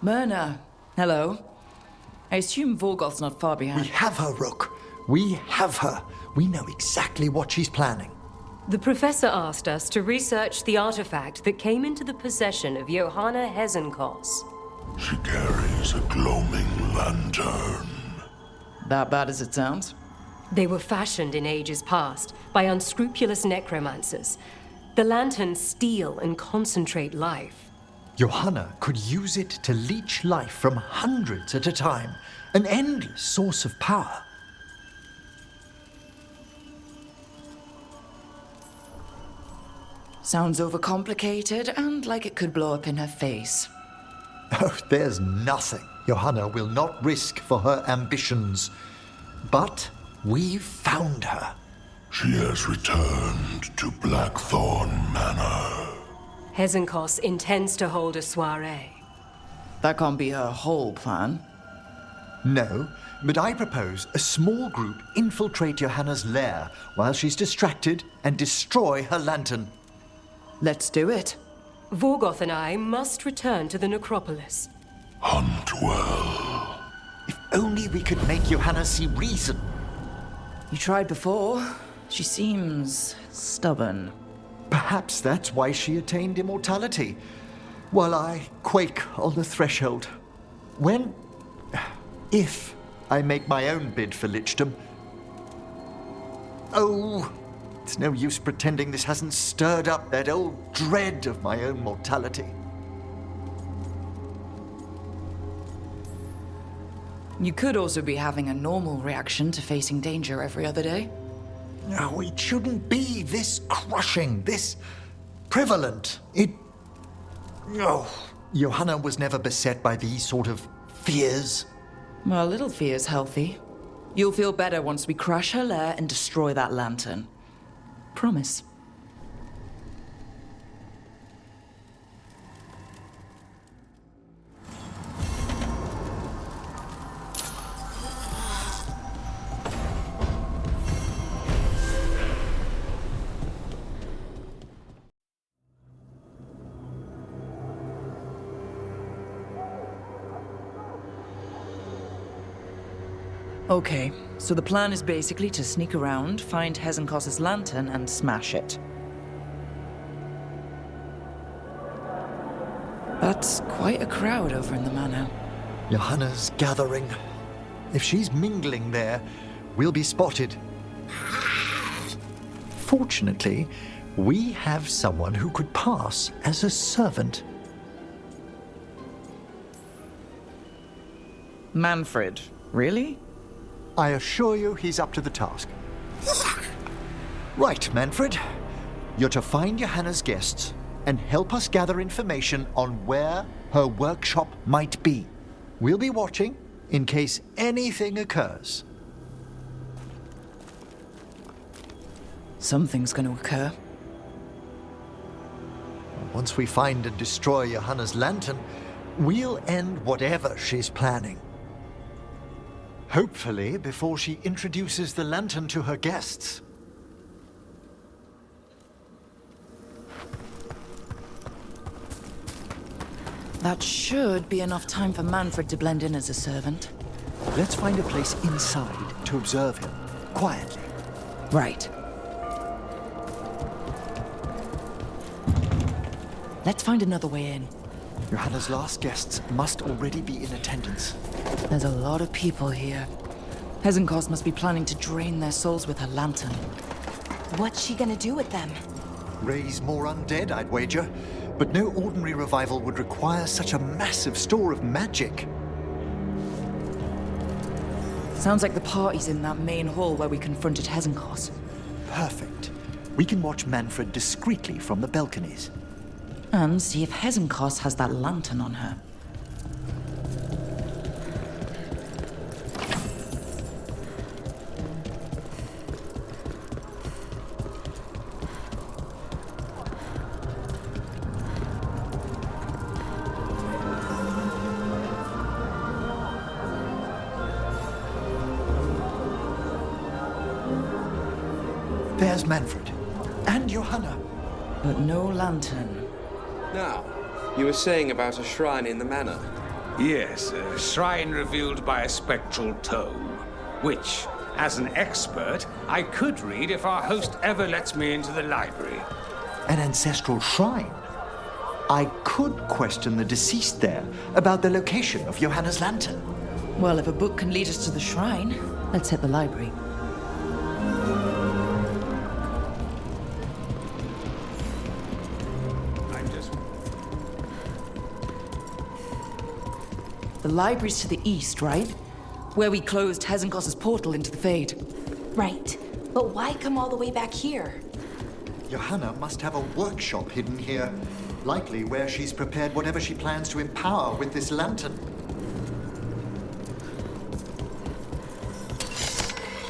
Myrna, hello. I assume Veilguard's not far We behind. have her, Rook. We have her. We know exactly what she's planning. The professor asked us to research the artifact that came into the possession of Johanna Hezenkos. She carries a gloaming lantern. That bad as it sounds? They were fashioned in ages past by unscrupulous necromancers. The lanterns steal and concentrate life. Johanna could use it to leech life from hundreds at a time. An endless source of power. Sounds overcomplicated and like it could blow up in her face. Oh, there's nothing Johanna will not risk for her ambitions. But we've found her. She has returned to Blackthorn Manor. Hezenkos intends to hold a soiree. That can't be her whole plan. No, but I propose a small group infiltrate Johanna's lair while she's distracted and destroy her lantern. Let's do it. Vorgoth and I must return to the necropolis. Hunt well. If only we could make Johanna see reason. You tried before. She seems stubborn. Perhaps that's why she attained immortality, while I quake on the threshold. If I make my own bid for lichdom. Oh, it's no use pretending this hasn't stirred up that old dread of my own mortality. You could also be having a normal reaction to facing danger every other day. No, it shouldn't be this crushing, this prevalent. No. Johanna was never beset by these sort of fears. Well, a little fear's healthy. You'll feel better once we crash her lair and destroy that lantern. Promise. Okay, so the plan is basically to sneak around, find Hezenkos' lantern, and smash it. That's quite a crowd over in the manor. Johanna's gathering. If she's mingling there, we'll be spotted. Fortunately, we have someone who could pass as a servant. Manfred, really? I assure you he's up to the task. Right, Manfred. You're to find Johanna's guests and help us gather information on where her workshop might be. We'll be watching in case anything occurs. Something's going to occur. Once we find and destroy Johanna's lantern, we'll end whatever she's planning. Hopefully before she introduces the lantern to her guests. That should be enough time for Manfred to blend in as a servant. Let's find a place inside to observe him, quietly. Right. Let's find another way in. Johanna's last guests must already be in attendance. There's a lot of people here. Hezenkos must be planning to drain their souls with her lantern. What's she gonna do with them? Raise more undead, I'd wager. But no ordinary revival would require such a massive store of magic. Sounds like the party's in that main hall where we confronted Hezenkos. Perfect. We can watch Manfred discreetly from the balconies. And see if Hezenkos has that lantern on her. There's Manfred. And Johanna. But no lantern. Now, you were saying about a shrine in the manor. Yes, a shrine revealed by a spectral tome, which, as an expert, I could read if our host ever lets me into the library. An ancestral shrine? I could question the deceased there about the location of Johanna's lantern. Well, if a book can lead us to the shrine, let's hit the library. The library's to the east, right? Where we closed Hezenkos's portal into the Fade. Right. But why come all the way back here? Johanna must have a workshop hidden here. Likely where she's prepared whatever she plans to empower with this lantern.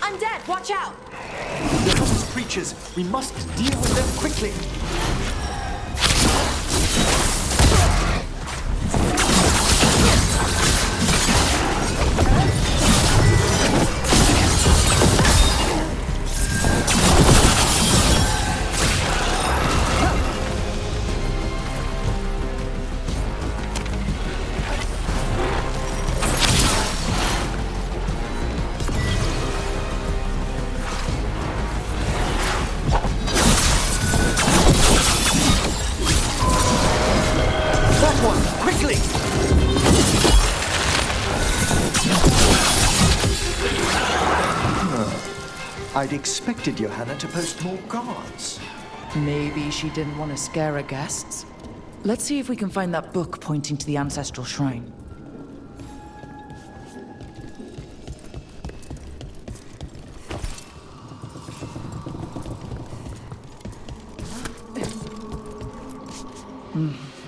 Undead, watch out! Johanna's creatures, we must deal with them quickly. I'd expected Johanna to post more guards. Maybe she didn't want to scare her guests. Let's see if we can find that book pointing to the ancestral shrine.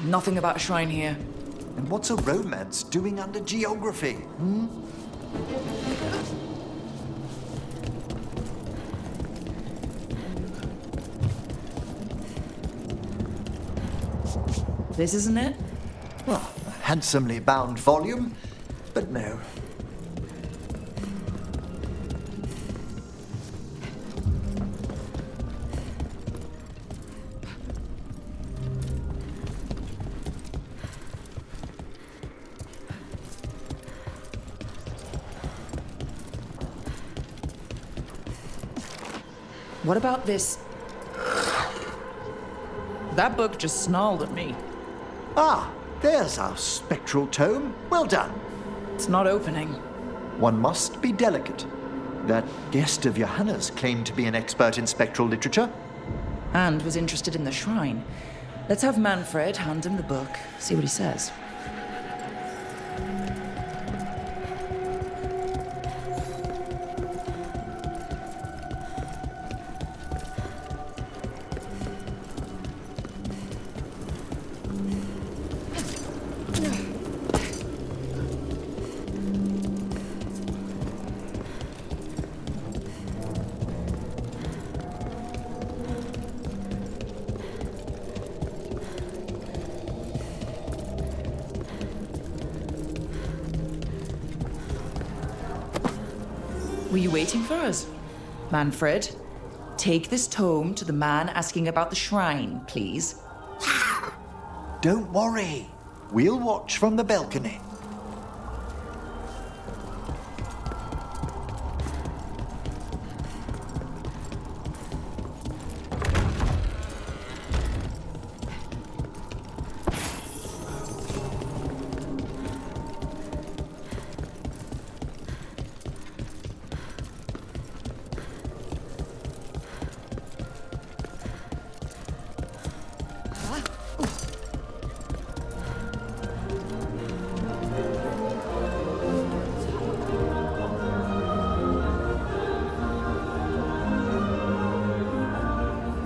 Nothing about a shrine here. And what's a romance doing under geography? This isn't it? Well, a handsomely bound volume, but no. What about this? That book just snarled at me. Ah, there's our spectral tome. Well done. It's not opening. One must be delicate. That guest of Johanna's claimed to be an expert in spectral literature. And was interested in the shrine. Let's have Manfred hand him the book, see what he says. Were you waiting for us? Manfred, take this tome to the man asking about the shrine, please. Don't worry. We'll watch from the balcony.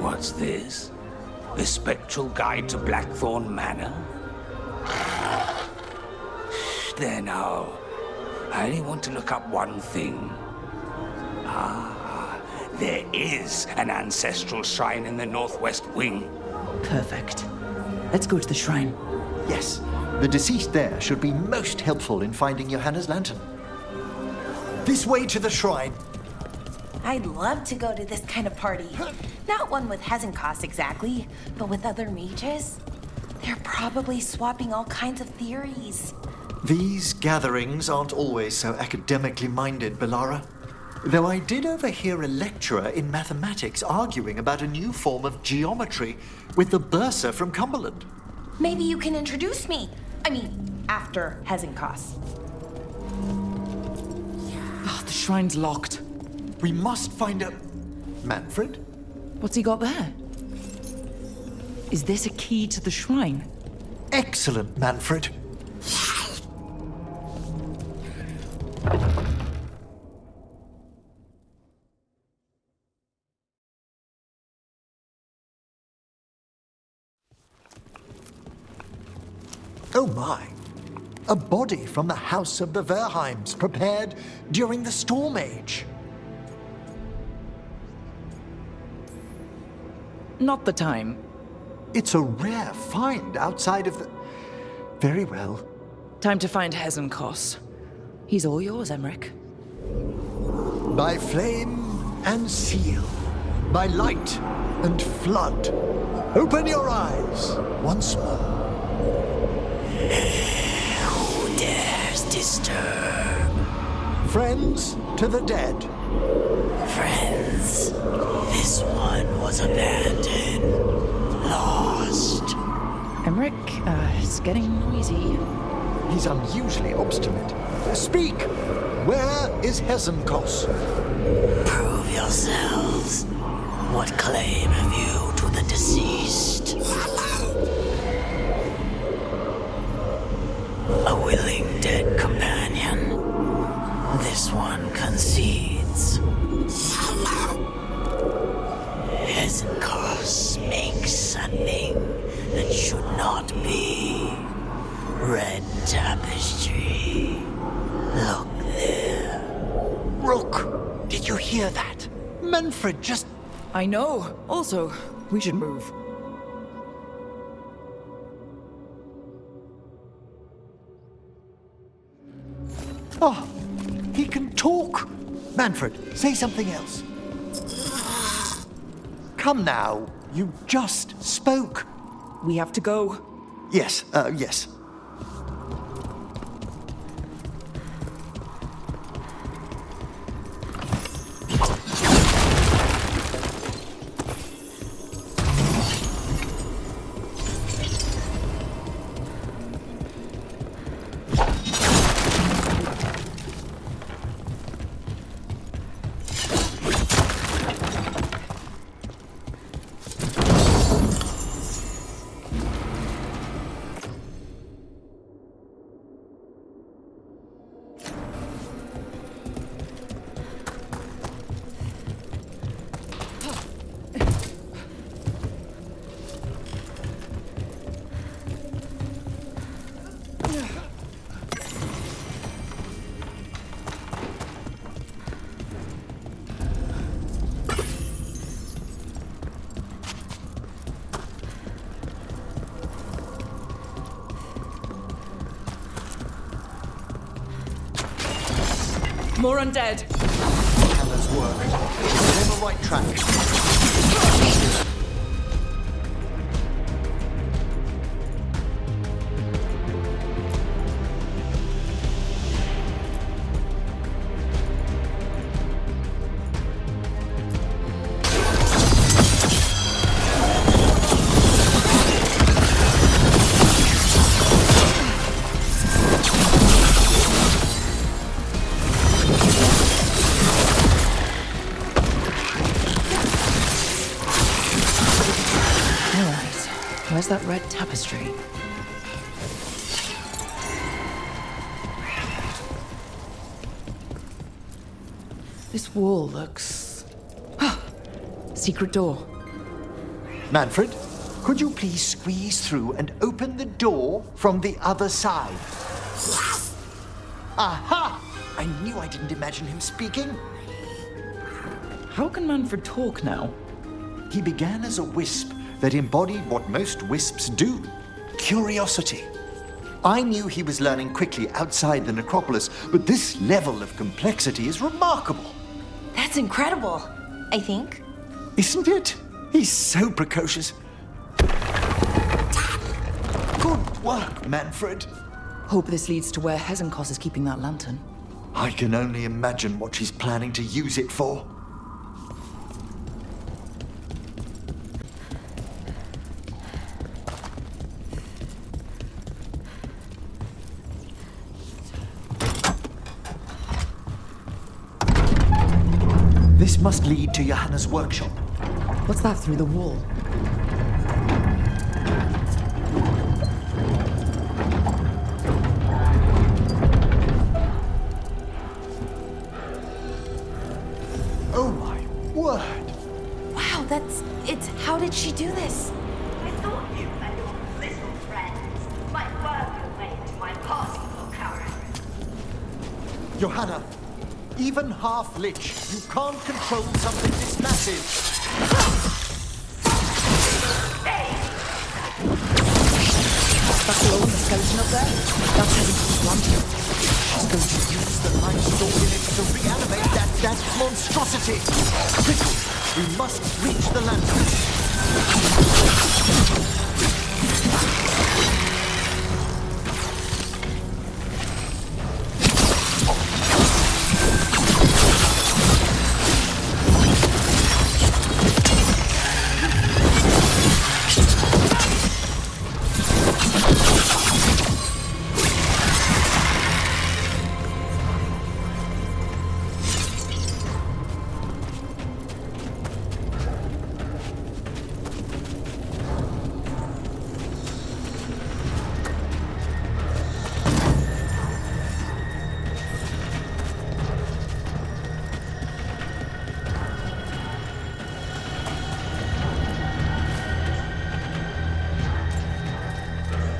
What's this? The Spectral Guide to Blackthorn Manor? There now. I only want to look up one thing. Ah, there is an ancestral shrine in the northwest wing. Perfect. Let's go to the shrine. Yes, the deceased there should be most helpful in finding Johanna's lantern. This way to the shrine. I'd love to go to this kind of party. Not one with Hezenkos exactly, but with other mages. They're probably swapping all kinds of theories. These gatherings aren't always so academically minded, Bellara. Though I did overhear a lecturer in mathematics arguing about a new form of geometry with the bursar from Cumberland. Maybe you can introduce me. I mean, after Hezenkos. Oh, the shrine's locked. We must find a... Manfred? What's he got there? Is this a key to the shrine? Excellent, Manfred. Oh my! A body from the House of the Verheims, prepared during the Storm Age. Not the time. It's a rare find outside of the... Very well. Time to find Hezenkos. He's all yours, Emmrich. By flame and seal, by light and flood, open your eyes once more. Who dares disturb? Friends to the dead. Friends, this one was abandoned, lost. Emmrich, it's getting noisy. He's unusually obstinate. Speak! Where is Hezenkos? Prove yourselves. What claim have you to the deceased? A willing dead companion. This one concedes. Hezenkos makes something that should not be. Red tapestry. Look there. Rook, did you hear that? Manfred just... I know. Also, we should move. Oh, he can talk. Manfred, say something else. Come now, you just spoke. We have to go. Yes, yes. More undead. Hannah's work. We're on the right track. Where's that red tapestry? This wall looks... Secret door. Manfred, could you please squeeze through and open the door from the other side? Aha! I knew I didn't imagine him speaking. How can Manfred talk now? He began as a wisp that embodied what most wisps do, curiosity. I knew he was learning quickly outside the necropolis, but this level of complexity is remarkable. That's incredible, I think. Isn't it? He's so precocious. Good work, Manfred. Hope this leads to where Hezenkos is keeping that lantern. I can only imagine what she's planning to use it for. This must lead to Johanna's workshop. What's that through the wall? Oh my word! Wow, it's. How did she do this? I thought you and your little friends might work your way into my partybook, however. Johanna, even half Lich, you can't control something this massive. That's the old skeleton up there? That's Hezenkos' lantern. She's going to use the life stored in it to reanimate that monstrosity. Quickly, we must reach the lantern.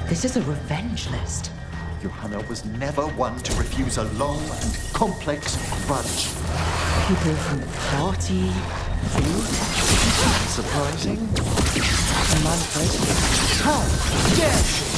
This is a revenge list. Johanna was never one to refuse a long and complex grudge. People from the party, food. Surprising? Manfred. How dare she?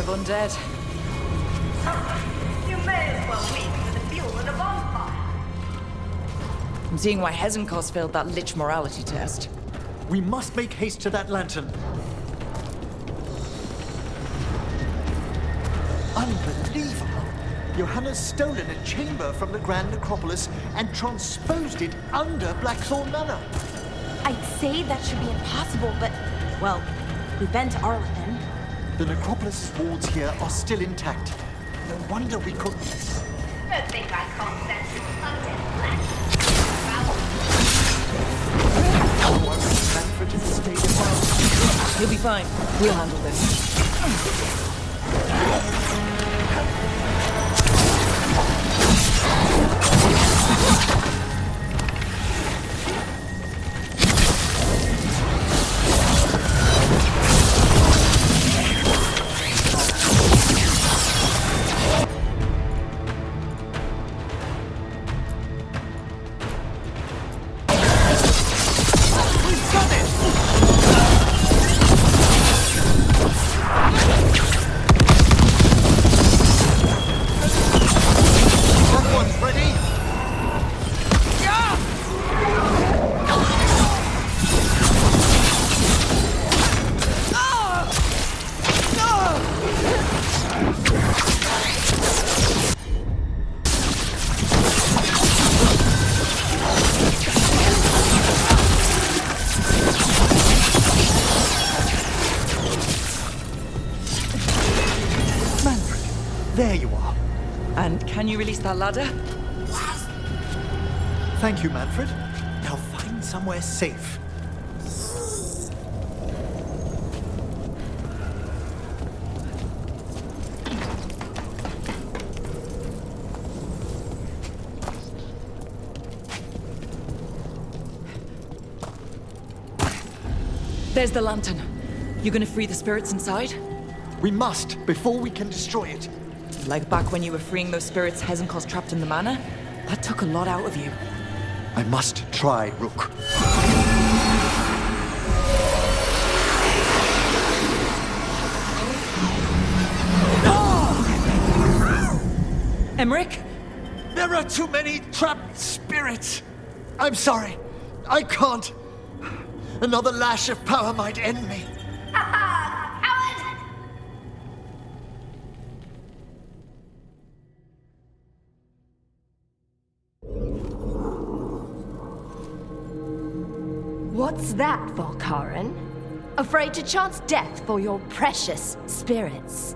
Undead. You may as well wait for the fuel in a bonfire. I'm seeing why Hezenkos failed that Lich morality test. We must make haste to that lantern. Unbelievable! Johanna's stolen a chamber from the Grand Necropolis and transposed it under Blackthorn Manor. I'd say that should be impossible, but, well, we've been to Arlethen. The Necropolis' walls here are still intact. No wonder we couldn't. Don't think I can't sense this undead black. Oh, I wish Manfred had stayed above. You'll be fine. We'll handle this. There you are. And can you release that ladder? Thank you, Manfred. Now find somewhere safe. There's the lantern. You gonna free the spirits inside? We must, before we can destroy it. Like back when you were freeing those spirits Hezenkos trapped in the manor? That took a lot out of you. I must try, Rook. Emmrich? There are too many trapped spirits. I'm sorry. I can't. Another lash of power might end me. What's that, Volkaren? Afraid to chance death for your precious spirits?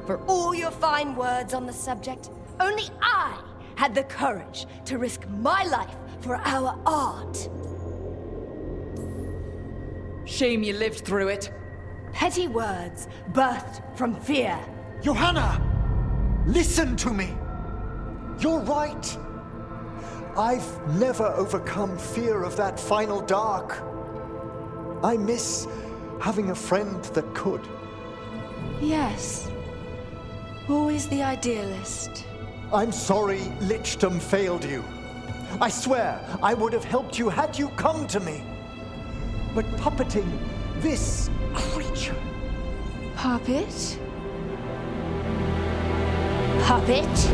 For all your fine words on the subject, only I had the courage to risk my life for our art. Shame you lived through it. Petty words birthed from fear. Johanna! Listen to me! You're right. I've never overcome fear of that final dark. I miss having a friend that could. Yes. Always the idealist. I'm sorry Lichdom failed you. I swear I would have helped you had you come to me. But puppeting this creature... Puppet? Puppet?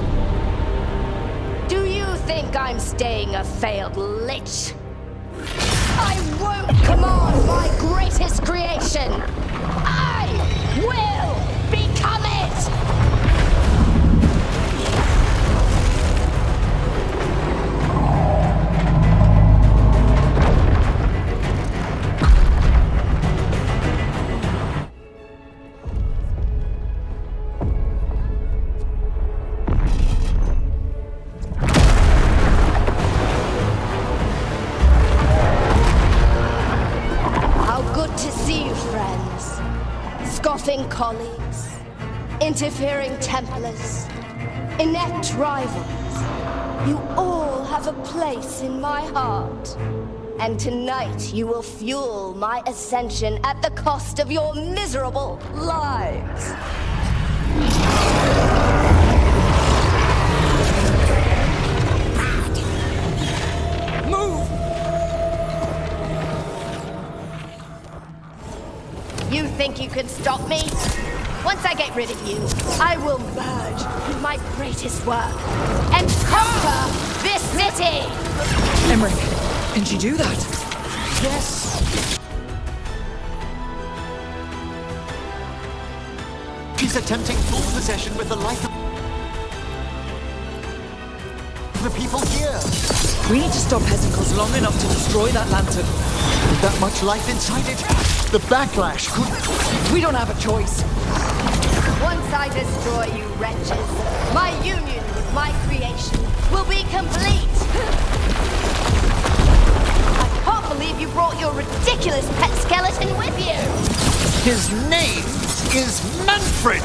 Do you think I'm staying a failed lich? I won't command my greatest creation! I will become it! Colleagues, interfering Templars, inept rivals, you all have a place in my heart. And tonight you will fuel my ascension at the cost of your miserable lives. You think you can stop me? Once I get rid of you, I will merge with my greatest work and conquer this city! Emmrich, can she do that? Yes! She's attempting full possession with the life of the people here. We need to stop Hezenkos long enough to destroy that lantern. With that much life inside it, the backlash could... We don't have a choice. Once I destroy you wretches, my union with my creation will be complete. I can't believe you brought your ridiculous pet skeleton with you. His name is Manfred!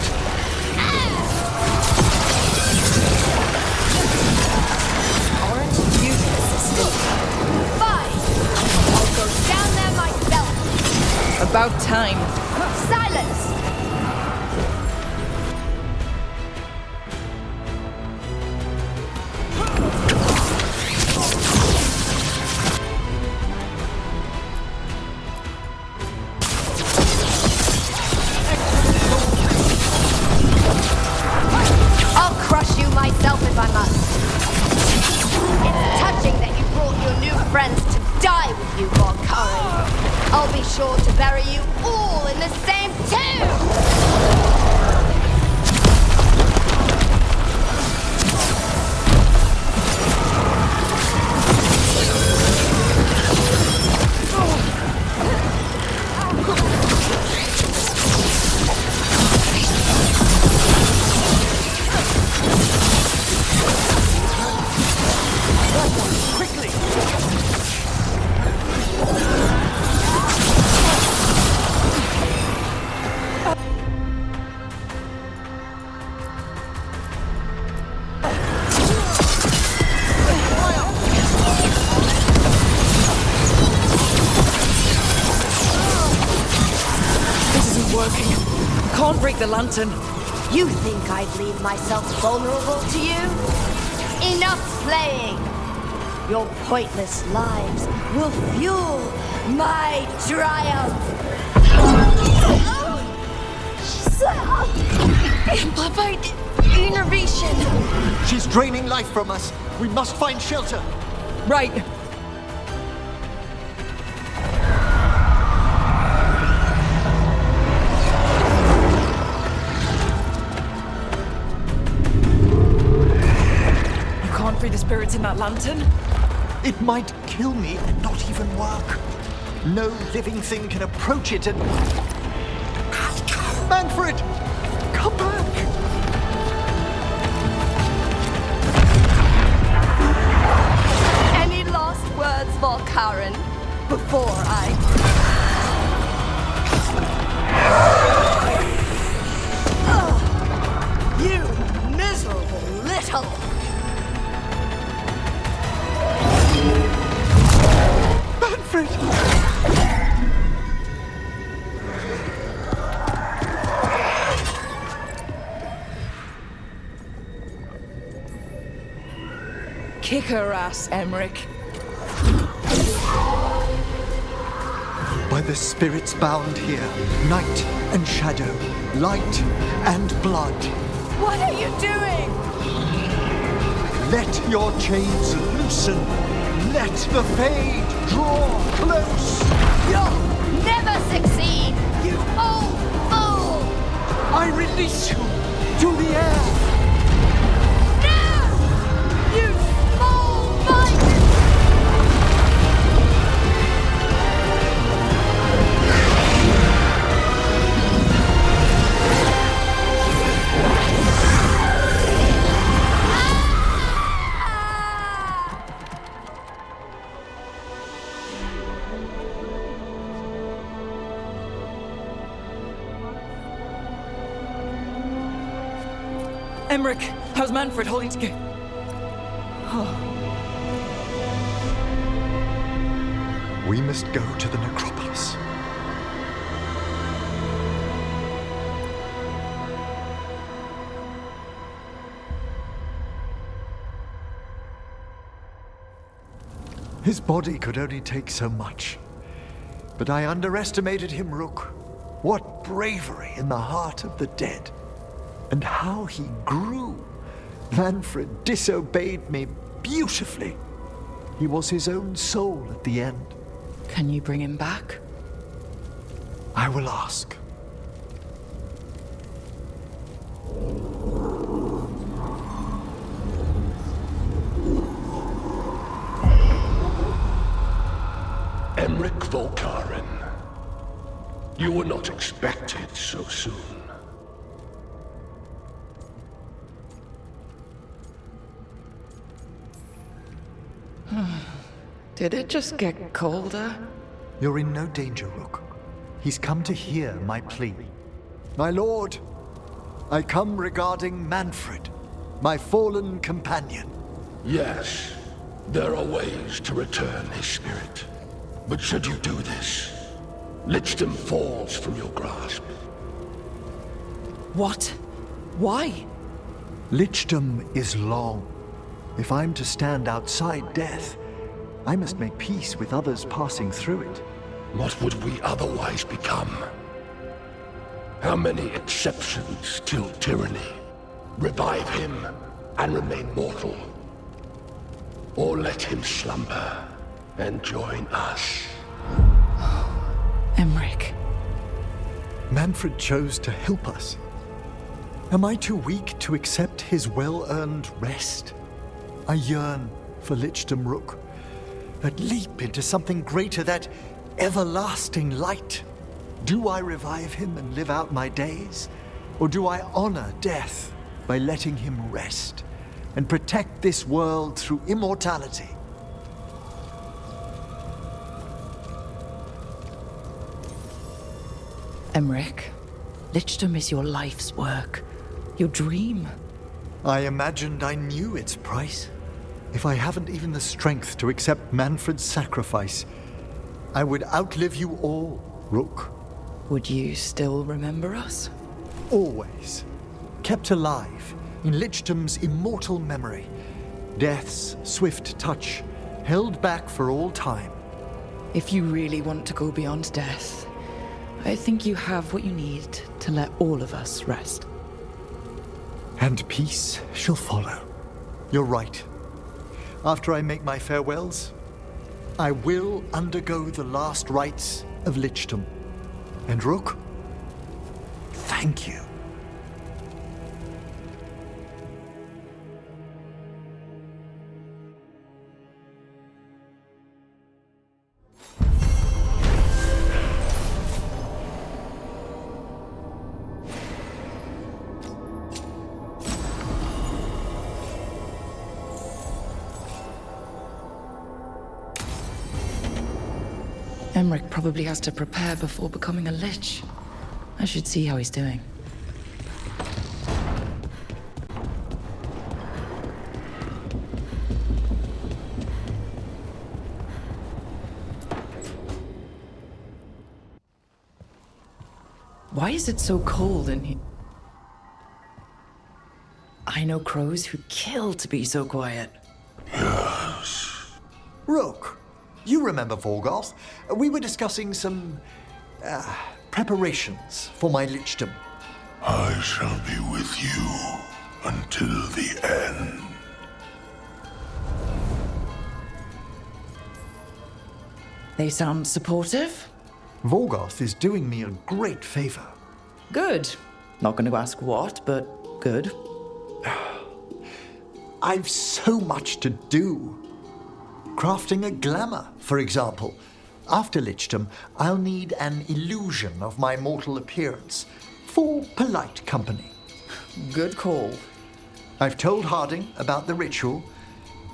Aren't you resistant? Fine! I'll go down there myself! About time. Silence! I'll crush you myself if I must. It's touching that you brought your new friends to die with you, Veilguard. I'll be sure to bury you all in the same tomb! Can't break the lantern. You think I'd leave myself vulnerable to you? Enough playing! Your pointless lives will fuel my triumph! Amplified innervation! She's draining life from us. We must find shelter. Right. Free the spirits in that lantern? It might kill me and not even work. No living thing can approach it and... Manfred! Come back! Any last words, Veilguard, before I... You miserable little... Manfred! Kick her ass, Emmrich. By the spirits bound here, night and shadow, light and blood. What are you doing? Let your chains loosen. Let the fade draw close. You'll never succeed, you old fool! I release you to the air. No! You small-minded... Emmrich, how's Manfred holding together? We must go to the necropolis. His body could only take so much. But I underestimated him, Rook. What bravery in the heart of the dead. And how he grew. Manfred disobeyed me beautifully. He was his own soul at the end. Can you bring him back? I will ask. Emmrich Veilguard. You were not expected so soon. Did it just get colder? You're in no danger, Rook. He's come to hear my plea. My lord, I come regarding Manfred, my fallen companion. Yes, there are ways to return his spirit. But should you do this, Lichdom falls from your grasp. What? Why? Lichdom is long. If I'm to stand outside death, I must make peace with others passing through it. What would we otherwise become? How many exceptions till tyranny? Revive him and remain mortal. Or let him slumber and join us. Emmrich. Manfred chose to help us. Am I too weak to accept his well-earned rest? I yearn for Lichdom Rook, that leap into something greater, that everlasting light. Do I revive him and live out my days? Or do I honor death by letting him rest and protect this world through immortality? Emmrich, Lichdom is your life's work, your dream. I imagined I knew its price. If I haven't even the strength to accept Manfred's sacrifice, I would outlive you all, Rook. Would you still remember us? Always. Kept alive in Lichdom's immortal memory. Death's swift touch, held back for all time. If you really want to go beyond death, I think you have what you need to let all of us rest. And peace shall follow. You're right. After I make my farewells, I will undergo the last rites of Lichdom. And Rook, thank you. Emmrich probably has to prepare before becoming a Lich. I should see how he's doing. Why is it so cold in here? I know crows who kill to be so quiet. Rook, you remember Veilguard? We were discussing some preparations for my Lichdom. I shall be with you until the end. They sound supportive? Veilguard is doing me a great favor. Good. Not going to ask what, but good. I've so much to do. Crafting a glamour, for example. After Lichdom, I'll need an illusion of my mortal appearance for polite company. Good call. I've told Harding about the ritual.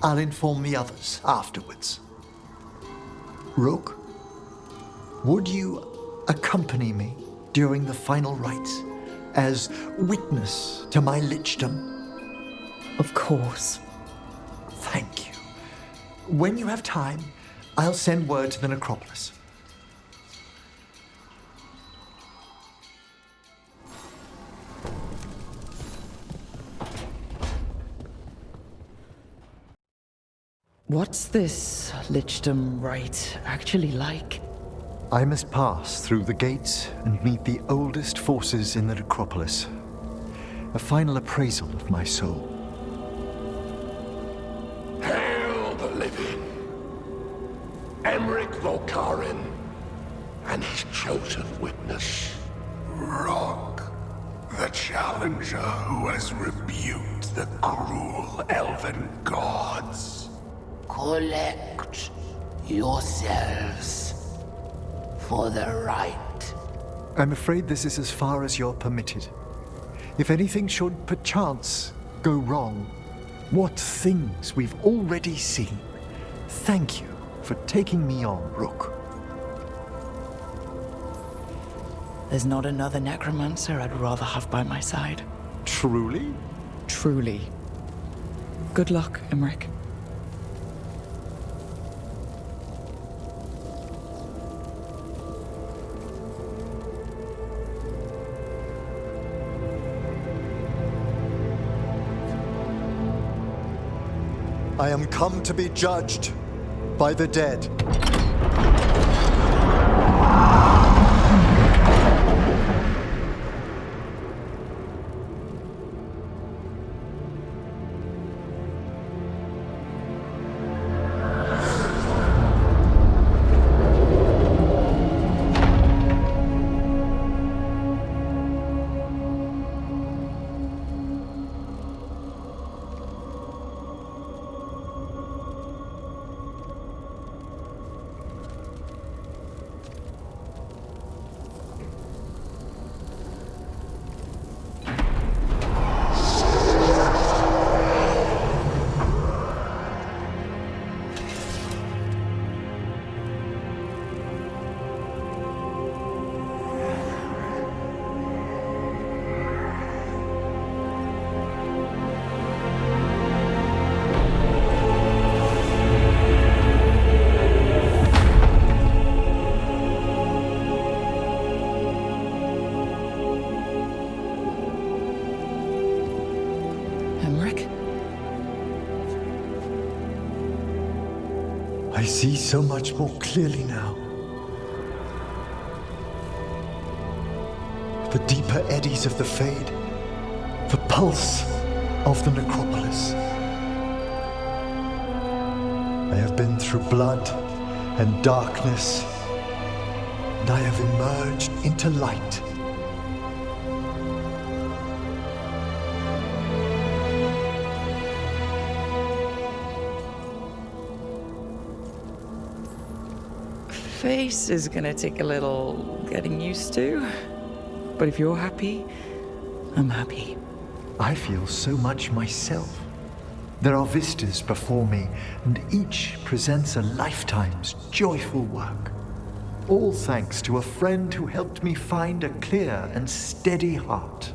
I'll inform the others afterwards. Rook, would you accompany me during the final rites as witness to my Lichdom? Of course. Thank you. When you have time, I'll send word to the necropolis. What's this Lichdom rite actually like? I must pass through the gates and meet the oldest forces in the necropolis. A final appraisal of my soul. Hail the living! Emmrich Volkarin and his chosen witness. Rock, the challenger who has rebuked the cruel elven gods. Collect yourselves for the right. I'm afraid this is as far as you're permitted. If anything should perchance go wrong, what things we've already seen. Thank you for taking me on, Rook. There's not another necromancer I'd rather have by my side. Truly? Truly. Good luck, Emmrich. I am come to be judged by the dead. I see so much more clearly now. The deeper eddies of the Fade, the pulse of the necropolis. I have been through blood and darkness, and I have emerged into light. Face is gonna take a little getting used to. But if you're happy, I'm happy. I feel so much myself. There are vistas before me, and each presents a lifetime's joyful work. All thanks to a friend who helped me find a clear and steady heart.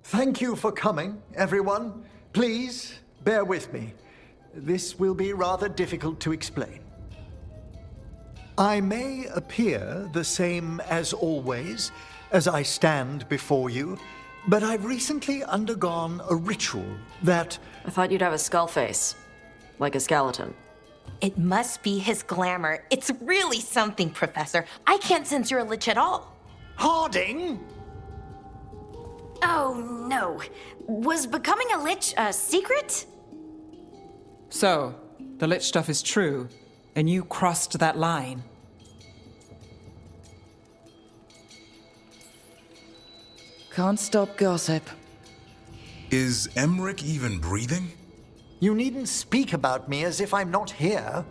Thank you for coming, everyone. Please, bear with me. This will be rather difficult to explain. I may appear the same as always, as I stand before you, but I've recently undergone a ritual that... I thought you'd have a skull face, like a skeleton. It must be his glamour. It's really something, Professor. I can't sense you're a lich at all. Harding! Oh, no. Was becoming a lich a secret? So, the lich stuff is true, and you crossed that line. Can't stop gossip. Is Emmrich even breathing? You needn't speak about me as if I'm not here.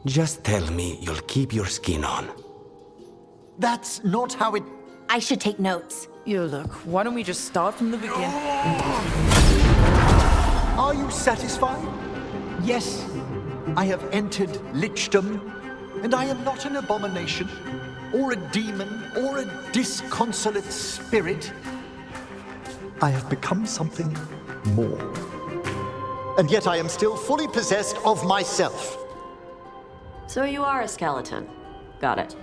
Just tell me you'll keep your skin on. That's not how it... I should take notes. You look, why don't we just start from the beginning? Are you satisfied? Yes, I have entered lichdom, and I am not an abomination, or a demon, or a disconsolate spirit. I have become something more. And yet I am still fully possessed of myself. So you are a skeleton. Got it.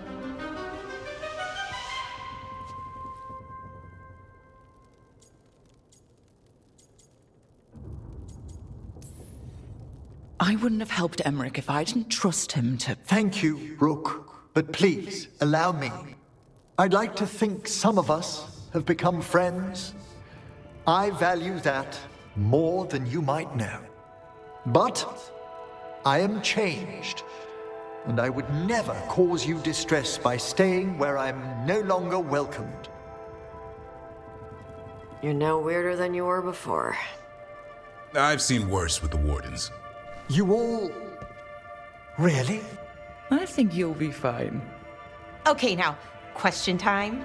I wouldn't have helped Emmrich if I didn't trust him to... Thank you, Rook. But please, allow me. I'd like to think some of us have become friends. I value that more than you might know. But I am changed, and I would never cause you distress by staying where I'm no longer welcomed. You're no weirder than you were before. I've seen worse with the Wardens. You all... Really? I think you'll be fine. Okay, now, question time.